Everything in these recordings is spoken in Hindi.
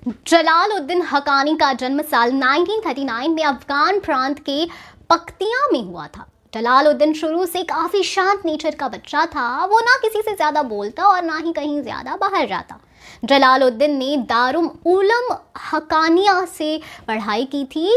जलालुद्दीन हक्कानी का जन्म साल 1939 में अफगान प्रांत के पख्तिया में हुआ था। जलालुद्दीन शुरू से काफी शांत नेचर का बच्चा था। वो ना किसी से ज्यादा बोलता और ना ही कहीं ज्यादा बाहर जाता। जलालुद्दीन ने दारुल उलूम हक्कानिया से पढ़ाई की थी,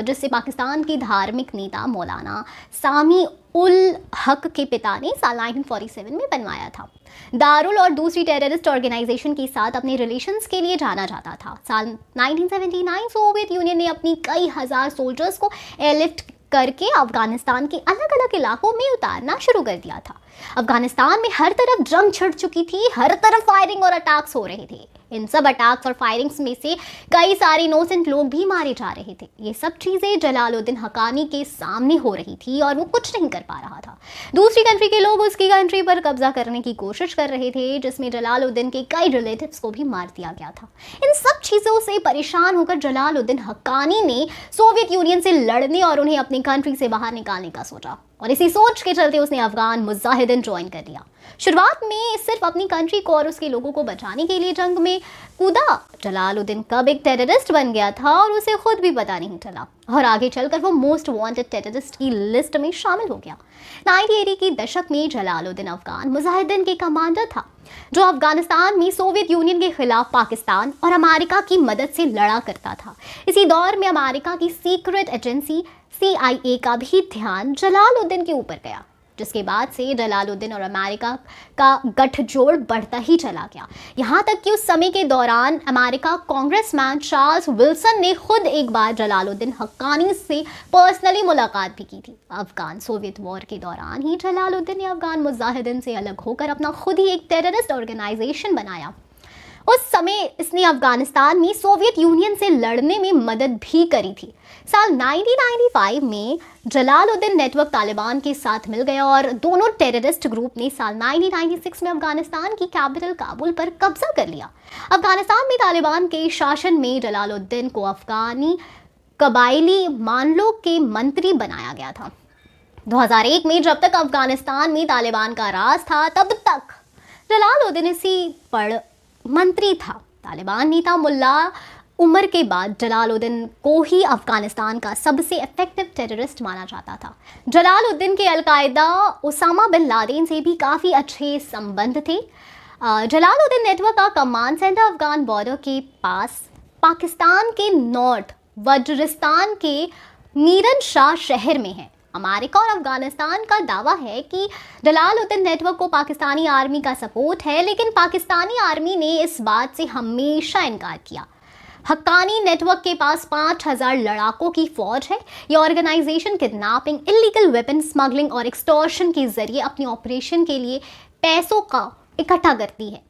जिससे पाकिस्तान के धार्मिक नेता मौलाना सामी उल हक के पिता ने साल 1947 में बनवाया था। दारुल और दूसरी टेररिस्ट ऑर्गेनाइजेशन के साथ अपने रिलेशंस के लिए जाना जाता था। साल 1979 सोवियत यूनियन ने अपनी कई हजार सोल्जर्स को एयरलिफ्ट करके अफगानिस्तान के अलग अलग इलाकों में उतारना शुरू कर दिया था। अफगानिस्तान में हर तरफ जंग छिड़ चुकी थी, हर तरफ फायरिंग और अटैक्स हो रहे थे। इन सब अटैक्स और फायरिंग्स में से कई सारे इनोसेंट लोग भी मारे जा रहे थे। ये सब चीजें जलालुद्दीन हक्कानी के सामने हो रही थी और वो कुछ नहीं कर पा रहा था। दूसरी कंट्री के लोग उसकी कंट्री पर कब्जा करने की कोशिश कर रहे थे, जिसमें जलालुद्दीन के कई रिलेटिव्स को भी मार दिया गया था। इन सब चीजों से परेशान होकर जलालुद्दीन हक्कानी ने सोवियत यूनियन से लड़ने और उन्हें अपनी कंट्री से बाहर निकालने का सोचा, और इसी सोच के चलते उसने अफगान मुजाहिदीन ज्वाइन कर लिया। शुरुआत में सिर्फ अपनी कंट्री को और उसके लोगों को बचाने के लिए जंग में कूदा। जलालुद्दीन कब एक टेररिस्ट बन गया था और उसे खुद भी पता नहीं चला, और आगे चलकर वो मोस्ट वांटेड टेररिस्ट की लिस्ट में शामिल हो गया। 1980 के दशक में जलालुद्दीन अफगान मुजाहिदीन के कमांडर था, जो अफगानिस्तान में सोवियत यूनियन के खिलाफ पाकिस्तान और अमेरिका की मदद से लड़ा करता था। इसी दौर में अमेरिका की सीक्रेट एजेंसी CIA का भी ध्यान जलालुद्दीन के ऊपर गया, जिसके बाद से जलालुद्दीन और अमेरिका का गठजोड़ बढ़ता ही चला गया। यहाँ तक कि उस समय के दौरान अमेरिका कांग्रेसमैन चार्ल्स विल्सन ने खुद एक बार जलालुद्दीन हक्कानी से पर्सनली मुलाकात भी की थी। अफगान सोवियत वॉर के दौरान ही जलालुद्दीन ने अफगान मुजाहिदीन से अलग होकर अपना खुद ही एक टेररिस्ट ऑर्गेनाइजेशन बनाया। उस समय इसने अफगानिस्तान में सोवियत यूनियन से लड़ने में मदद भी करी थी। साल 1995 में जलालुद्दीन नेटवर्क तालिबान के साथ मिल गया और दोनों टेररिस्ट ग्रुप ने साल 1996 में अफगानिस्तान की कैपिटल काबुल पर कब्जा कर लिया। अफगानिस्तान में तालिबान के शासन में जलालुद्दीन को अफगानी कबायली मामलों के मंत्री बनाया गया था। 2001 में जब तक अफगानिस्तान में तालिबान का राज था, तब तक जलालुद्दीन इसी पर मंत्री था। तालिबान नेता मुल्ला उमर के बाद जलालुद्दीन को ही अफगानिस्तान का सबसे इफेक्टिव टेररिस्ट माना जाता था। जलालुद्दीन के अलकायदा उसामा बिन लादेन से भी काफ़ी अच्छे संबंध थे। जलालुद्दीन नेटवर्क का कमांड सेंटर अफगान बॉर्डर के पास पाकिस्तान के नॉर्थ वजीरिस्तान के मीरन शाह शहर में है। अमेरिका और अफगानिस्तान का दावा है कि जलालुद्दीन नेटवर्क को पाकिस्तानी आर्मी का सपोर्ट है, लेकिन पाकिस्तानी आर्मी ने इस बात से हमेशा इनकार किया। हक्कानी नेटवर्क के पास 5000 लड़ाकों की फौज है। ये organization kidnapping, illegal weapon smuggling और एक्सटॉर्शन के जरिए अपने ऑपरेशन के लिए पैसों का इकट्ठा करती है,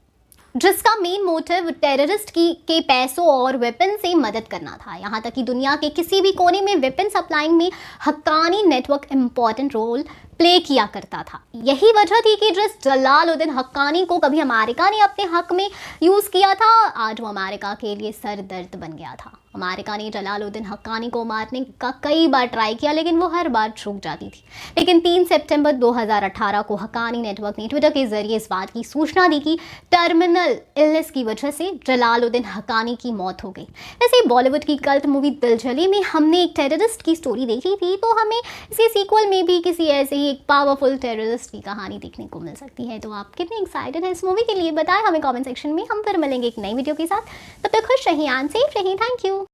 जिसका मेन मोटिव टेररिस्ट के पैसों और वेपन से मदद करना था। यहाँ तक कि दुनिया के किसी भी कोने में वेपन सप्लाइंग में Haqqani network important role play किया करता था। यही वजह थी कि जिस जलालुद्दीन हक्कानी को कभी अमेरिका ने अपने हक में यूज़ किया था, आज वो अमेरिका के लिए सर दर्द बन गया था। अमेरिका ने जलालुद्दीन हक्कानी को मारने का कई बार ट्राई किया, लेकिन वो हर बार चूक जाती थी। लेकिन 3 सितंबर 2018 को हक्कानी नेटवर्क ने ट्विटर के जरिए इस बात की सूचना दी कि टर्मिनल इलनेस की वजह से जलालुद्दीन हक्कानी की मौत हो गई। वैसे बॉलीवुड की कल्ट मूवी दिलजली में हमने एक टेररिस्ट की स्टोरी देखी थी, तो हमें इसी सीक्वल में भी किसी ऐसे ही एक पावरफुल टेररिस्ट की कहानी देखने को मिल सकती है। तो आप कितने एक्साइटेड हैं इस मूवी के लिए, बताएं हमें कमेंट सेक्शन में। हम फिर मिलेंगे एक नई वीडियो के साथ। तब तक खुश रहिए, सेफ रहिए। Thank you.